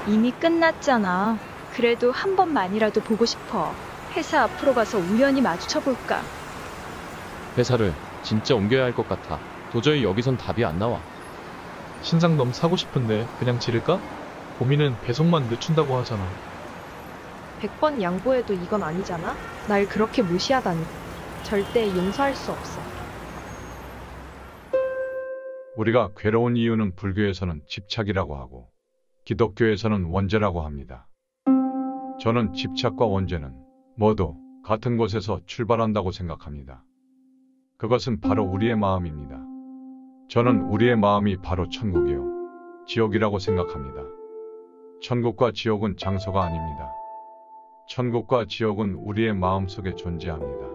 이미 끝났잖아. 그래도 한 번만이라도 보고 싶어. 회사 앞으로 가서 우연히 마주쳐볼까? 회사를 진짜 옮겨야 할 것 같아. 도저히 여기선 답이 안 나와. 신상넘 사고 싶은데 그냥 지를까? 고민은 배송만 늦춘다고 하잖아. 100번 양보해도 이건 아니잖아? 날 그렇게 무시하다니. 절대 용서할 수 없어. 우리가 괴로운 이유는 불교에서는 집착이라고 하고 기독교에서는 원죄라고 합니다. 저는 집착과 원죄는 모두 같은 곳에서 출발한다고 생각합니다. 그것은 바로 우리의 마음입니다. 저는 우리의 마음이 바로 천국이요, 지옥이라고 생각합니다. 천국과 지옥은 장소가 아닙니다. 천국과 지옥은 우리의 마음속에 존재합니다.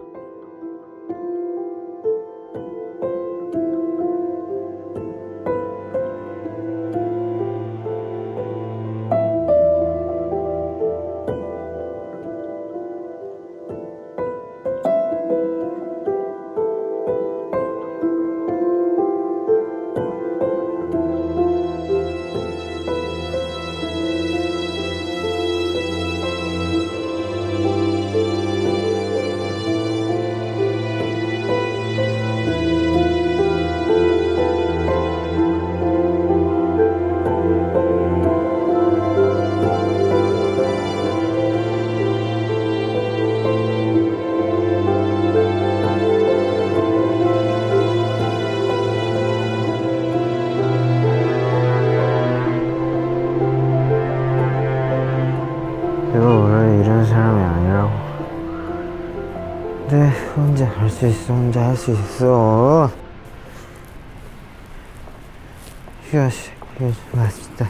내가 원래 이런 사람이 아니라고. 네, 혼자 할 수 있어. 혼자 할 수 있어. 휴가 맛있다.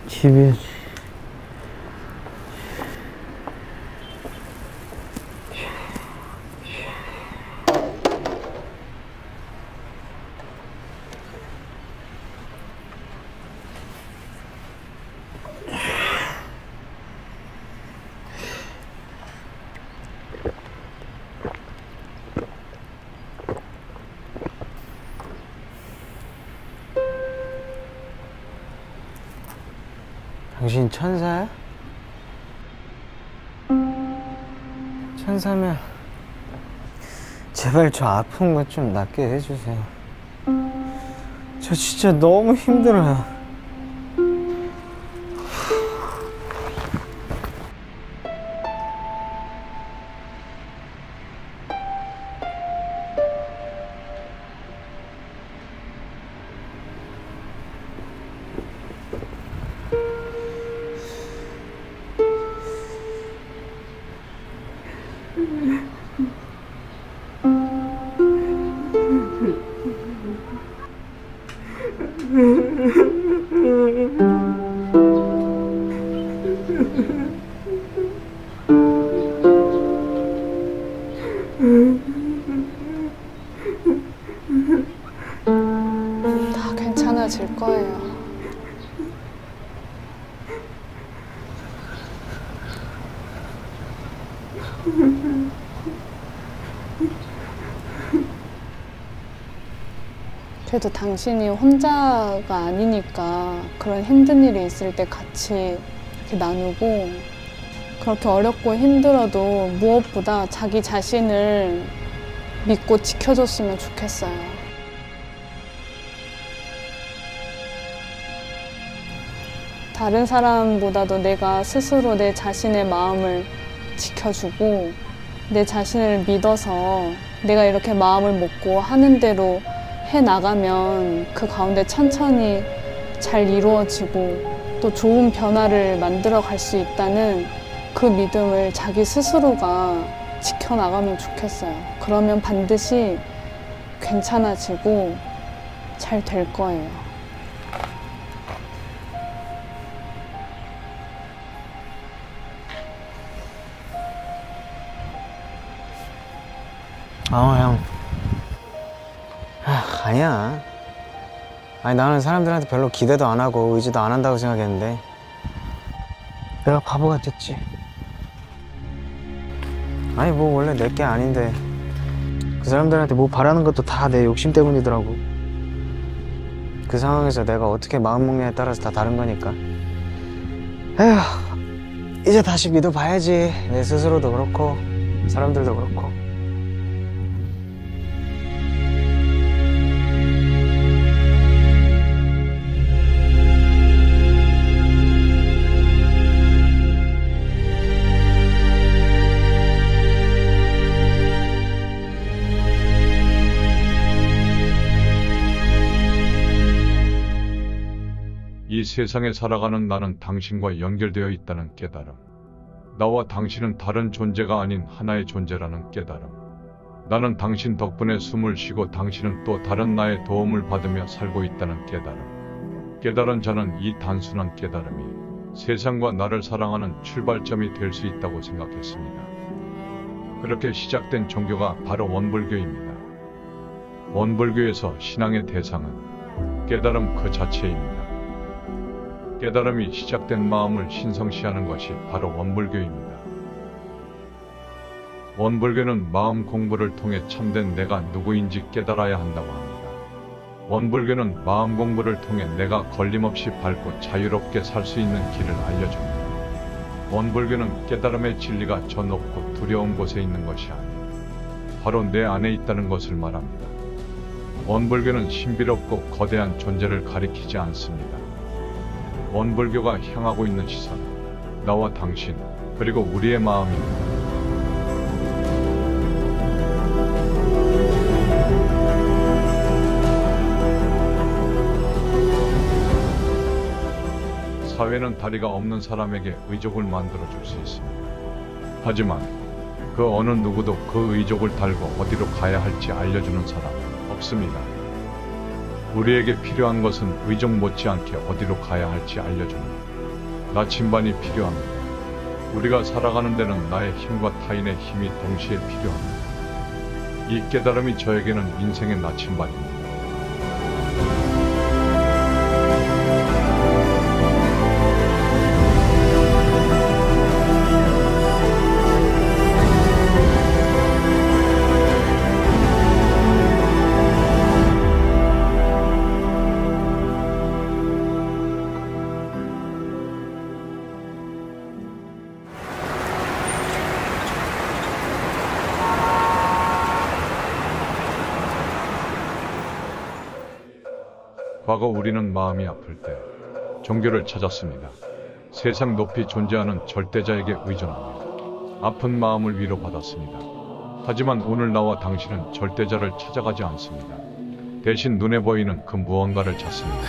집에 당신 천사야? 천사면 제발 저 아픈 거 좀 낫게 해주세요. 저 진짜 너무 힘들어요. 다 괜찮아질 거예요. 그래도 당신이 혼자가 아니니까 그런 힘든 일이 있을 때 같이 이렇게 나누고, 그렇게 어렵고 힘들어도 무엇보다 자기 자신을 믿고 지켜줬으면 좋겠어요. 다른 사람보다도 내가 스스로 내 자신의 마음을 지켜주고 내 자신을 믿어서 내가 이렇게 마음을 먹고 하는 대로 해나가면 그 가운데 천천히 잘 이루어지고 또 좋은 변화를 만들어 갈 수 있다는 그 믿음을 자기 스스로가 지켜나가면 좋겠어요. 그러면 반드시 괜찮아지고 잘 될 거예요. 형. 아니야. 아니, 나는 사람들한테 별로 기대도 안 하고 의지도 안 한다고 생각했는데 내가 바보가 됐지. 아니, 뭐 원래 내 게 아닌데 그 사람들한테 뭐 바라는 것도 다 내 욕심 때문이더라고. 그 상황에서 내가 어떻게 마음먹냐에 따라서 다 다른 거니까. 에휴, 이제 다시 믿어봐야지. 내 스스로도 그렇고 사람들도 그렇고. 이 세상에 살아가는 나는 당신과 연결되어 있다는 깨달음. 나와 당신은 다른 존재가 아닌 하나의 존재라는 깨달음. 나는 당신 덕분에 숨을 쉬고 당신은 또 다른 나의 도움을 받으며 살고 있다는 깨달음. 깨달은 자는 이 단순한 깨달음이 세상과 나를 사랑하는 출발점이 될 수 있다고 생각했습니다. 그렇게 시작된 종교가 바로 원불교입니다. 원불교에서 신앙의 대상은 깨달음 그 자체입니다. 깨달음이 시작된 마음을 신성시하는 것이 바로 원불교입니다. 원불교는 마음 공부를 통해 참된 내가 누구인지 깨달아야 한다고 합니다. 원불교는 마음 공부를 통해 내가 걸림없이 밟고 자유롭게 살 수 있는 길을 알려줍니다. 원불교는 깨달음의 진리가 저 높고 두려운 곳에 있는 것이 아니라 바로 내 안에 있다는 것을 말합니다. 원불교는 신비롭고 거대한 존재를 가리키지 않습니다. 원불교가 향하고 있는 시선은 나와 당신, 그리고 우리의 마음입니다. 사회는 다리가 없는 사람에게 의족을 만들어 줄 수 있습니다. 하지만 그 어느 누구도 그 의족을 달고 어디로 가야 할지 알려주는 사람은 없습니다. 우리에게 필요한 것은 의족 못지않게 어디로 가야 할지 알려주는 나침반이 필요합니다. 우리가 살아가는 데는 나의 힘과 타인의 힘이 동시에 필요합니다. 이 깨달음이 저에게는 인생의 나침반입니다. 과거 우리는 마음이 아플 때 종교를 찾았습니다. 세상 높이 존재하는 절대자에게 의존합니다. 아픈 마음을 위로받았습니다. 하지만 오늘 나와 당신은 절대자를 찾아가지 않습니다. 대신 눈에 보이는 그 무언가를 찾습니다.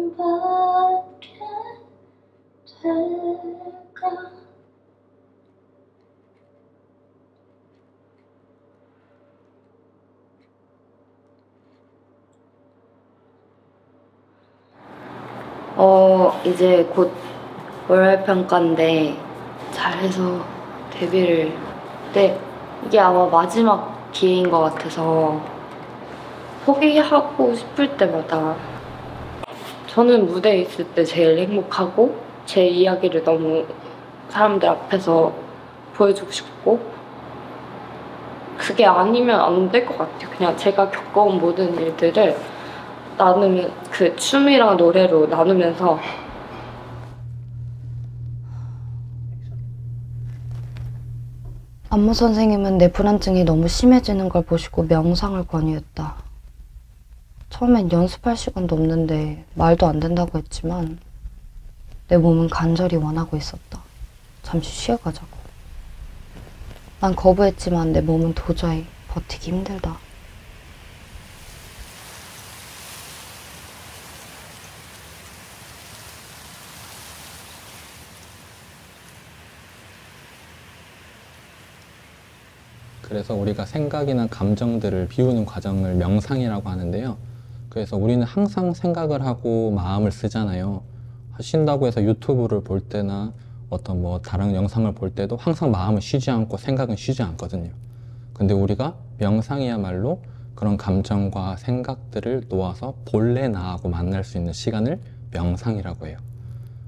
사랑받게 될까? 이제 곧 월말평가인데 잘해서 데뷔를 이게 아마 마지막 기회인 것 같아서 포기하고 싶을 때마다 저는 무대에 있을 때 제일 행복하고 제 이야기를 너무 사람들 앞에서 보여주고 싶고 그게 아니면 안 될 것 같아요. 그냥 제가 겪어온 모든 일들을 나누면 그 춤이랑 노래로 나누면서 안무 선생님은 내 불안증이 너무 심해지는 걸 보시고 명상을 권유했다. 처음엔 연습할 시간도 없는데 말도 안 된다고 했지만 내 몸은 간절히 원하고 있었다. 잠시 쉬어가자고. 난 거부했지만 내 몸은 도저히 버티기 힘들다. 그래서 우리가 생각이나 감정들을 비우는 과정을 명상이라고 하는데요. 그래서 우리는 항상 생각을 하고 마음을 쓰잖아요. 쉰다고 해서 유튜브를 볼 때나 어떤 뭐 다른 영상을 볼 때도 항상 마음은 쉬지 않고 생각은 쉬지 않거든요. 근데 우리가 명상이야말로 그런 감정과 생각들을 놓아서 본래 나하고 만날 수 있는 시간을 명상이라고 해요.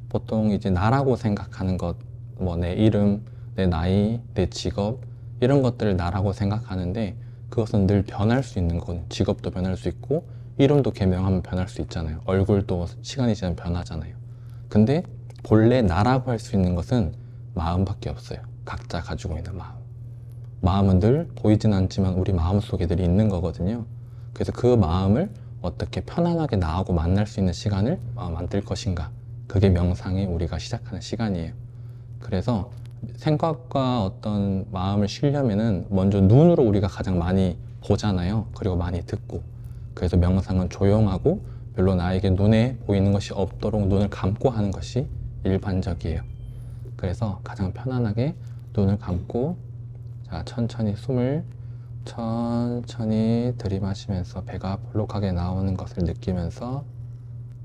보통 이제 나라고 생각하는 것, 뭐 내 이름, 내 나이, 내 직업 이런 것들을 나라고 생각하는데 그것은 늘 변할 수 있는 거거든요. 직업도 변할 수 있고 이름도 개명하면 변할 수 있잖아요. 얼굴도 시간이 지나면 변하잖아요. 근데 본래 나라고 할 수 있는 것은 마음밖에 없어요. 각자 가지고 있는 마음. 마음은 늘 보이진 않지만 우리 마음속에 늘 있는 거거든요. 그래서 그 마음을 어떻게 편안하게 나하고 만날 수 있는 시간을 만들 것인가. 그게 명상이 우리가 시작하는 시간이에요. 그래서 생각과 어떤 마음을 쉬려면은 먼저 눈으로 우리가 가장 많이 보잖아요. 그리고 많이 듣고. 그래서 명상은 조용하고 별로 나에게 눈에 보이는 것이 없도록 눈을 감고 하는 것이 일반적이에요. 그래서 가장 편안하게 눈을 감고 자, 천천히 숨을 천천히 들이마시면서 배가 볼록하게 나오는 것을 느끼면서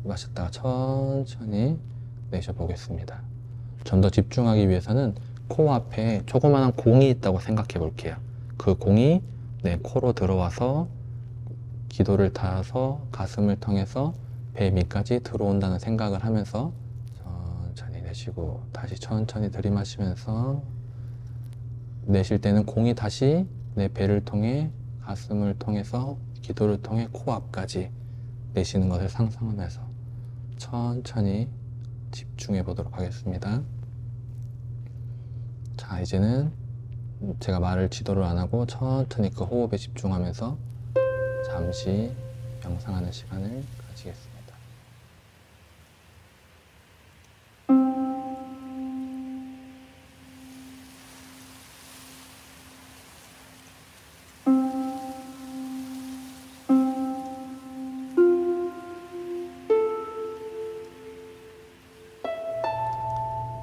마셨다가 천천히 내쉬어보겠습니다. 좀 더 집중하기 위해서는 코 앞에 조그마한 공이 있다고 생각해 볼게요. 그 공이 내 코로 들어와서 기도를 타서 가슴을 통해서 배 밑까지 들어온다는 생각을 하면서 천천히 내쉬고 다시 천천히 들이마시면서 내쉴 때는 공이 다시 내 배를 통해 가슴을 통해서 기도를 통해 코 앞까지 내쉬는 것을 상상하면서 천천히 집중해 보도록 하겠습니다. 자, 이제는 제가 말을 지도를 안 하고 천천히 그 호흡에 집중하면서 잠시 명상하는 시간을 가지겠습니다.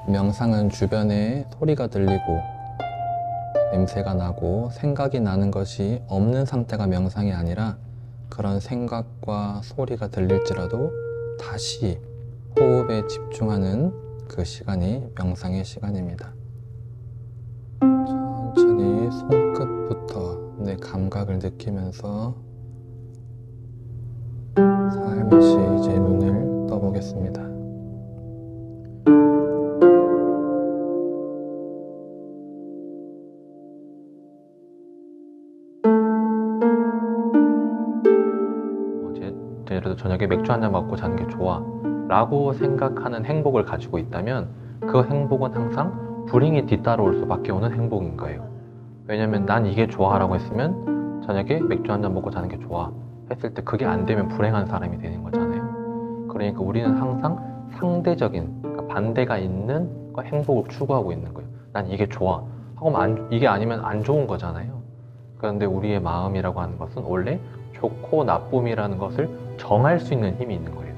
명상은 주변에 소리가 들리고 냄새가 나고 생각이 나는 것이 없는 상태가 명상이 아니라 그런 생각과 소리가 들릴지라도 다시 호흡에 집중하는 그 시간이 명상의 시간입니다. 천천히 손끝부터 내 감각을 느끼면서 살며시 이제 눈을 떠보겠습니다. 예를 들어 저녁에 맥주 한잔 먹고 자는 게 좋아 라고 생각하는 행복을 가지고 있다면 그 행복은 항상 불행이 뒤따라올 수밖에 없는 행복인 거예요. 왜냐면 난 이게 좋아 라고 했으면 저녁에 맥주 한잔 먹고 자는 게 좋아 했을 때 그게 안 되면 불행한 사람이 되는 거잖아요. 그러니까 우리는 항상 상대적인 그러니까 반대가 있는 행복을 추구하고 있는 거예요. 난 이게 좋아 하고 이게 아니면 안 좋은 거잖아요. 그런데 우리의 마음이라고 하는 것은 원래 좋고 나쁨이라는 것을 정할 수 있는 힘이 있는 거예요.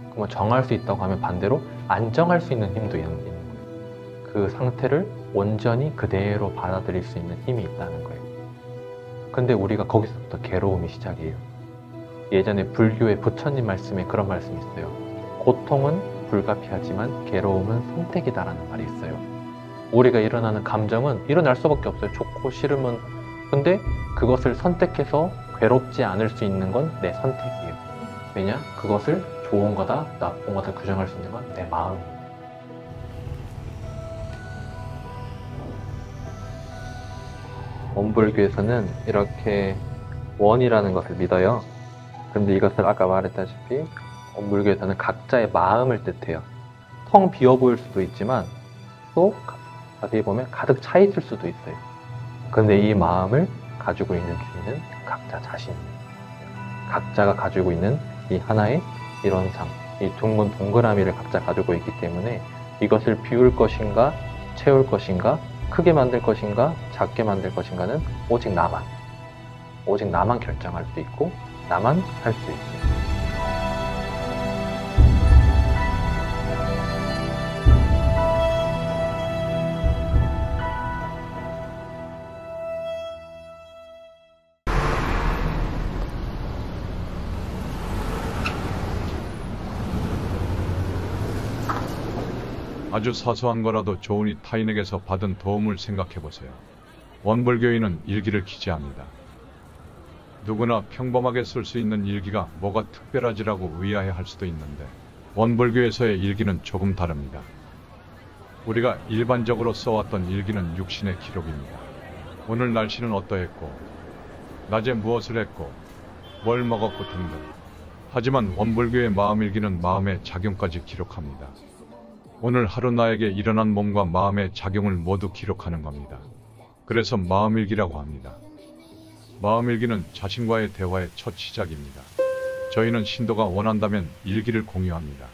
그러면 정할 수 있다고 하면 반대로 안 정할 수 있는 힘도 있는 거예요. 그 상태를 온전히 그대로 받아들일 수 있는 힘이 있다는 거예요. 근데 우리가 거기서부터 괴로움이 시작이에요. 예전에 불교의 부처님 말씀에 그런 말씀이 있어요. 고통은 불가피하지만 괴로움은 선택이다라는 말이 있어요. 우리가 일어나는 감정은 일어날 수밖에 없어요. 좋고 싫으면. 근데 그것을 선택해서 괴롭지 않을 수 있는 건 내 선택이에요. 왜냐? 그것을 좋은 거다, 나쁜 거다 규정할 수 있는 건 내 마음이에요. 원불교에서는 이렇게 원이라는 것을 믿어요. 근데 이것을 아까 말했다시피 원불교에서는 각자의 마음을 뜻해요. 텅 비어 보일 수도 있지만 또 자세히 보면 가득 차 있을 수도 있어요. 근데 이 마음을 가지고 있는 주인은 각자 자신입니다. 각자가 가지고 있는 이 하나의 일원상, 이 둥근 동그라미를 각자 가지고 있기 때문에 이것을 비울 것인가, 채울 것인가, 크게 만들 것인가, 작게 만들 것인가는 오직 나만 결정할 수 있고 나만 할 수 있습니다. 아주 사소한 거라도 좋으니 타인에게서 받은 도움을 생각해 보세요. 원불교인은 일기를 기재합니다. 누구나 평범하게 쓸 수 있는 일기가 뭐가 특별하지라고 의아해할 수도 있는데 원불교에서의 일기는 조금 다릅니다. 우리가 일반적으로 써왔던 일기는 육신의 기록입니다. 오늘 날씨는 어떠했고, 낮에 무엇을 했고, 뭘 먹었고 등등. 하지만 원불교의 마음일기는 마음의 작용까지 기록합니다. 오늘 하루 나에게 일어난 몸과 마음의 작용을 모두 기록하는 겁니다. 그래서 마음일기라고 합니다. 마음일기는 자신과의 대화의 첫 시작입니다. 저희는 신도가 원한다면 일기를 공유합니다.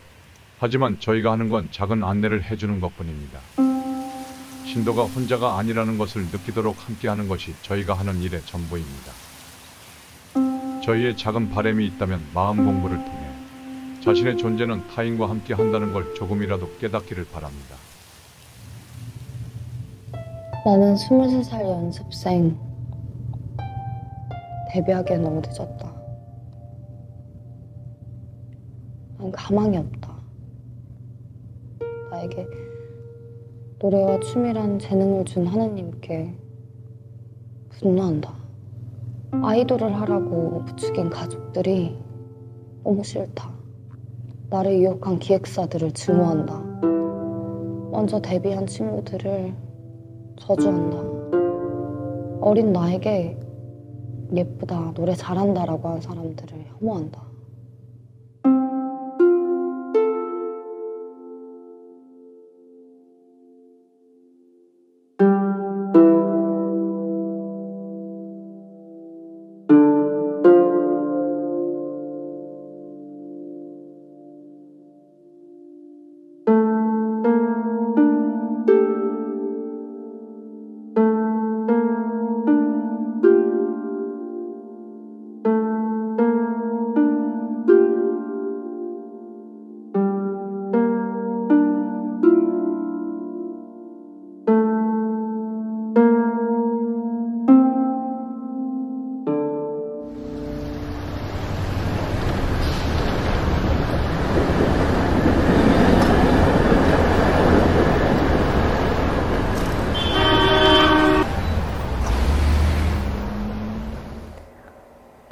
하지만 저희가 하는 건 작은 안내를 해주는 것뿐입니다. 신도가 혼자가 아니라는 것을 느끼도록 함께하는 것이 저희가 하는 일의 전부입니다. 저희의 작은 바람이 있다면 마음 공부를 통해 자신의 존재는 타인과 함께 한다는 걸 조금이라도 깨닫기를 바랍니다. 나는 23살 연습생. 데뷔하기엔 너무 늦었다. 난 가망이 없다. 나에게 노래와 춤이란 재능을 준 하느님께 분노한다. 아이돌을 하라고 부추긴 가족들이 너무 싫다. 나를 유혹한 기획사들을 증오한다. 먼저 데뷔한 친구들을 저주한다. 어린 나에게 예쁘다, 노래 잘한다라고 한 사람들을 혐오한다.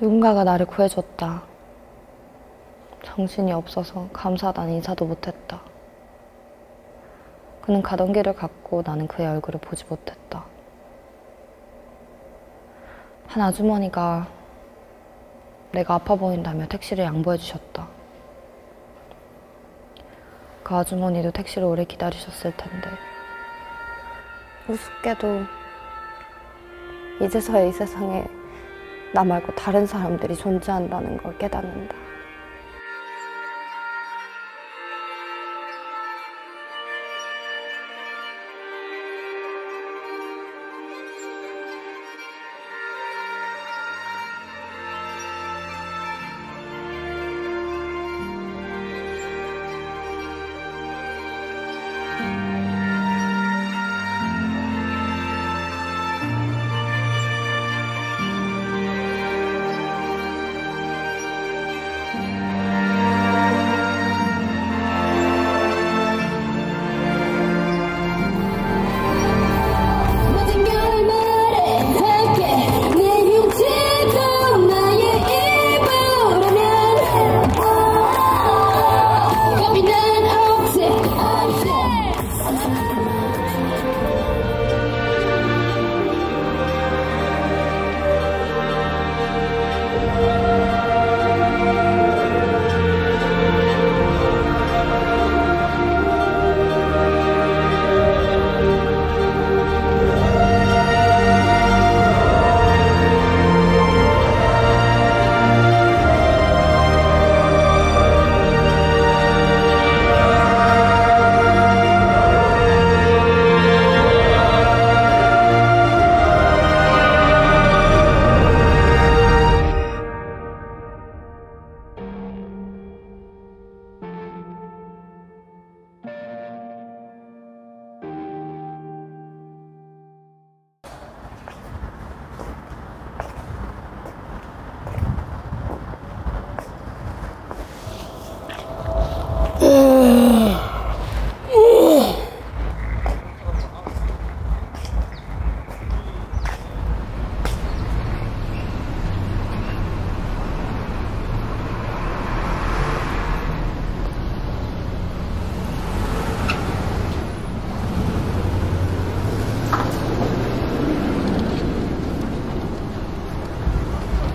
누군가가 나를 구해줬다. 정신이 없어서 감사하다는 인사도 못했다. 그는 가던 길을 갔고 나는 그의 얼굴을 보지 못했다. 한 아주머니가 내가 아파 보인다며 택시를 양보해 주셨다. 그 아주머니도 택시를 오래 기다리셨을 텐데 우습게도 이제서야 이 세상에 나 말고 다른 사람들이 존재한다는 걸 깨닫는다.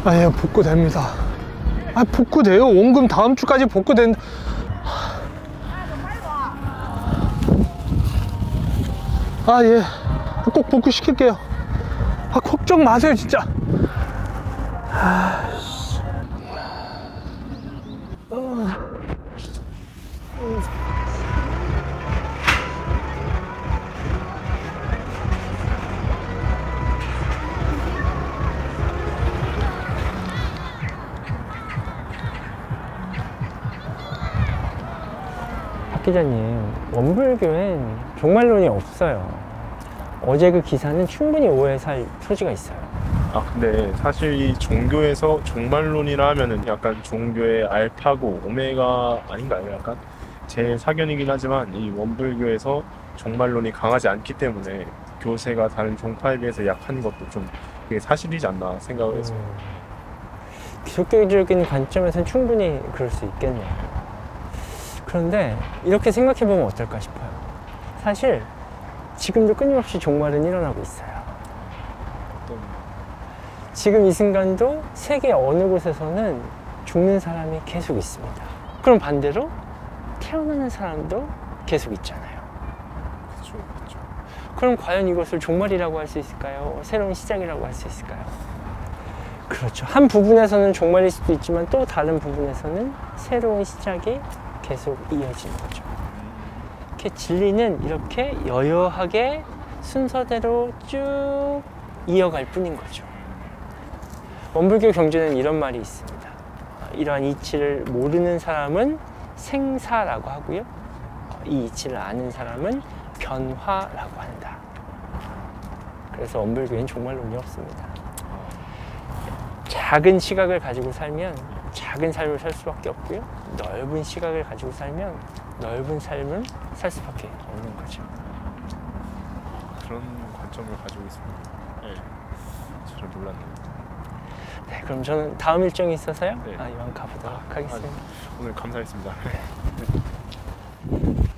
아예 복구됩니다. 아 복구돼요. 원금 다음 주까지 복구된다. 아 예, 꼭 복구시킬게요. 아 걱정 마세요 진짜. 박 기자님, 원불교엔 종말론이 없어요. 어제 그 기사는 충분히 오해 살 소지가 있어요. 아 근데 사실 이 종교에서 종말론이라 하면은 약간 종교의 알파고 오메가 아닌가요? 약간 제 사견이긴 하지만 이 원불교에서 종말론이 강하지 않기 때문에 교세가 다른 종파에 비해서 약한 것도 좀 그게 사실이지 않나 생각을 해서 기독교적인 관점에서는 충분히 그럴 수 있겠네요. 그런데 이렇게 생각해보면 어떨까 싶어요. 사실 지금도 끊임없이 종말은 일어나고 있어요. 지금 이 순간도 세계 어느 곳에서는 죽는 사람이 계속 있습니다. 그럼 반대로 태어나는 사람도 계속 있잖아요. 그렇죠. 그럼 과연 이것을 종말이라고 할 수 있을까요? 새로운 시작이라고 할 수 있을까요? 그렇죠. 한 부분에서는 종말일 수도 있지만 또 다른 부분에서는 새로운 시작이 계속 이어지는 거죠. 이렇게 진리는 이렇게 여여하게 순서대로 쭉 이어갈 뿐인 거죠. 원불교 경전에는 이런 말이 있습니다. 이러한 이치를 모르는 사람은 생사라고 하고요. 이 이치를 아는 사람은 변화라고 한다. 그래서 원불교에는 종말론이 없습니다. 작은 시각을 가지고 살면 작은 삶을 살 수밖에 없고요. 넓은 시각을 가지고 살면 넓은 삶을 살 수밖에 없는 거죠. 그런 관점을 가지고 있습니다. 네, 저는 몰랐네요. 네, 그럼 저는 다음 일정이 있어서요. 네. 이만 가보도록 하겠습니다. 오늘 감사했습니다.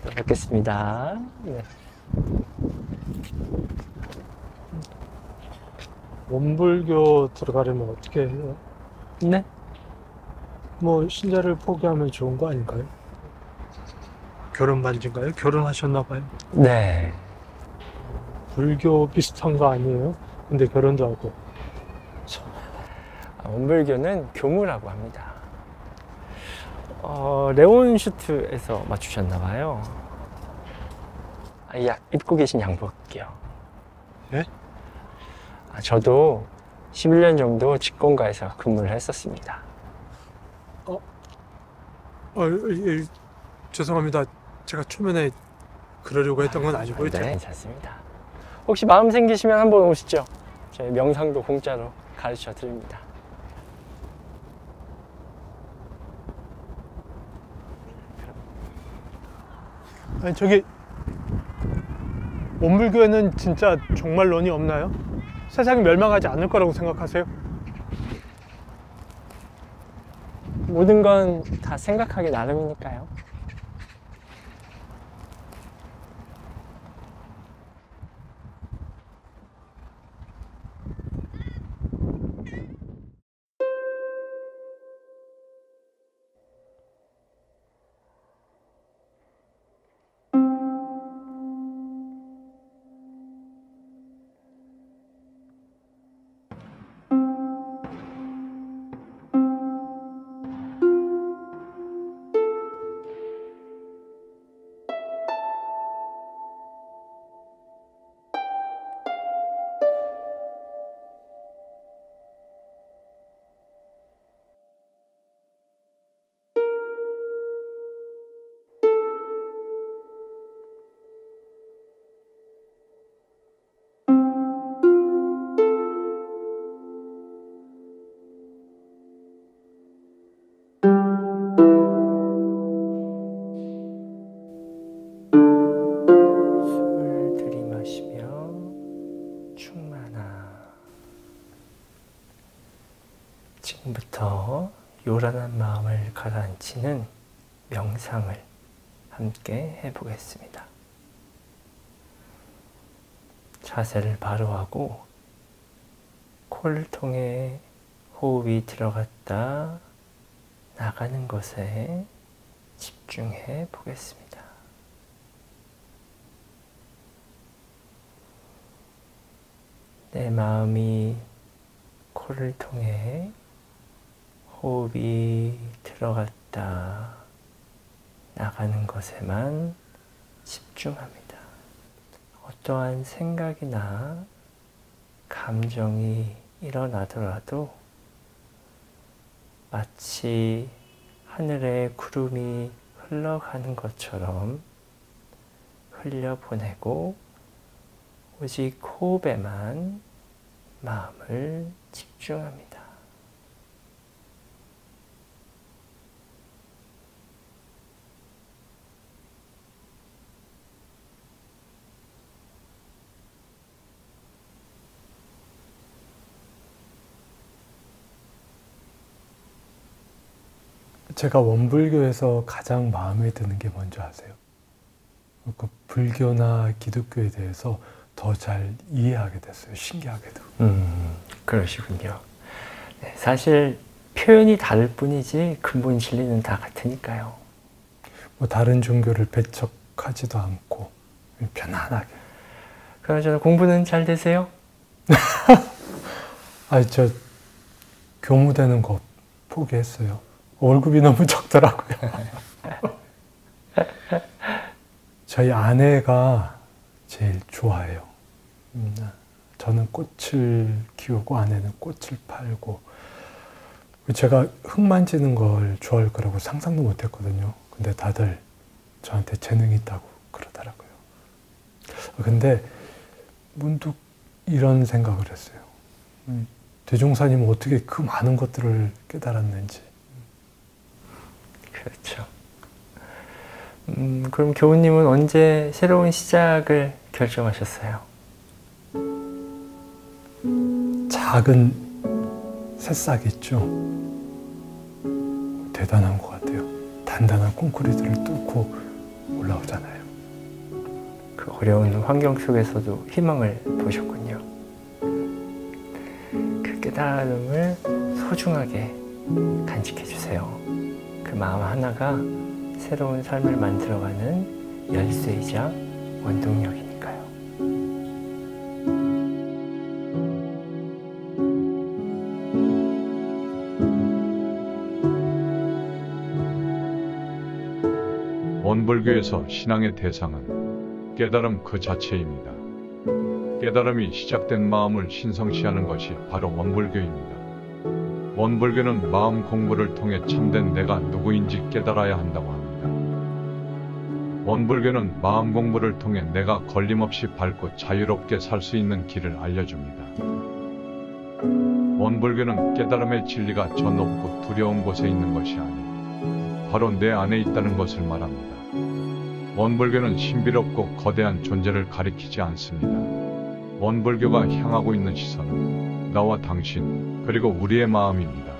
또 뵙겠습니다. 네. 원불교 들어가려면 어떻게 해요? 네? 뭐 신자를 포기하면 좋은 거 아닌가요? 결혼 반지인가요? 결혼하셨나 봐요. 네. 불교 비슷한 거 아니에요? 근데 결혼도 하고. 원불교는 교무라고 합니다. 레온슈트에서 맞추셨나 봐요. 입고 계신 양복이요. 네? 저도 11년 정도 직공가에서 근무를 했었습니다. 죄송합니다. 제가 초면에 그러려고 했던 건 아니고요. 네, 괜찮습니다. 혹시 마음 생기시면 한번 오시죠. 저희 명상도 공짜로 가르쳐 드립니다. 아니 저기 원불교에는 진짜 종말론이 없나요? 세상이 멸망하지 않을 거라고 생각하세요? 모든 건 다 생각하기 나름이니까요. 지금부터 요란한 마음을 가라앉히는 명상을 함께 해보겠습니다. 자세를 바로 하고 코를 통해 호흡이 들어갔다 나가는 것에 집중해 보겠습니다. 내 마음이 코를 통해 호흡이 들어갔다 나가는 것에만 집중합니다. 어떠한 생각이나 감정이 일어나더라도 마치 하늘에 구름이 흘러가는 것처럼 흘려보내고 오직 호흡에만 마음을 집중합니다. 제가 원불교에서 가장 마음에 드는 게 뭔지 아세요? 그 불교나 기독교에 대해서 더 잘 이해하게 됐어요. 신기하게도. 그러시군요. 네, 사실 표현이 다를 뿐이지 근본 진리는 다 같으니까요. 뭐 다른 종교를 배척하지도 않고 편안하게. 그나저나 공부는 잘 되세요? 아니 저 교무되는 거 포기했어요. 월급이 너무 적더라고요. 저희 아내가 제일 좋아해요. 저는 꽃을 키우고 아내는 꽃을 팔고 제가 흙 만지는 걸 좋아할 거라고 상상도 못 했거든요. 근데 다들 저한테 재능이 있다고 그러더라고요. 근데 문득 이런 생각을 했어요. 대종사님은 어떻게 그 많은 것들을 깨달았는지. 그렇죠. 그럼 교우님은 언제 새로운 시작을 결정하셨어요? 작은 새싹 있죠? 대단한 것 같아요. 단단한 콘크리트를 뚫고 올라오잖아요. 그 어려운 환경 속에서도 희망을 보셨군요. 그 깨달음을 소중하게 간직해 주세요. 그 마음 하나가 새로운 삶을 만들어가는 열쇠이자 원동력이니까요. 원불교에서 신앙의 대상은 깨달음 그 자체입니다. 깨달음이 시작된 마음을 신성시하는 것이 바로 원불교입니다. 원불교는 마음 공부를 통해 참된 내가 누구인지 깨달아야 한다고 합니다. 원불교는 마음 공부를 통해 내가 걸림없이 밟고 자유롭게 살 수 있는 길을 알려줍니다. 원불교는 깨달음의 진리가 저 높고 두려운 곳에 있는 것이 아니고 바로 내 안에 있다는 것을 말합니다. 원불교는 신비롭고 거대한 존재를 가리키지 않습니다. 원불교가 향하고 있는 시선은 나와 당신 그리고 우리의 마음입니다.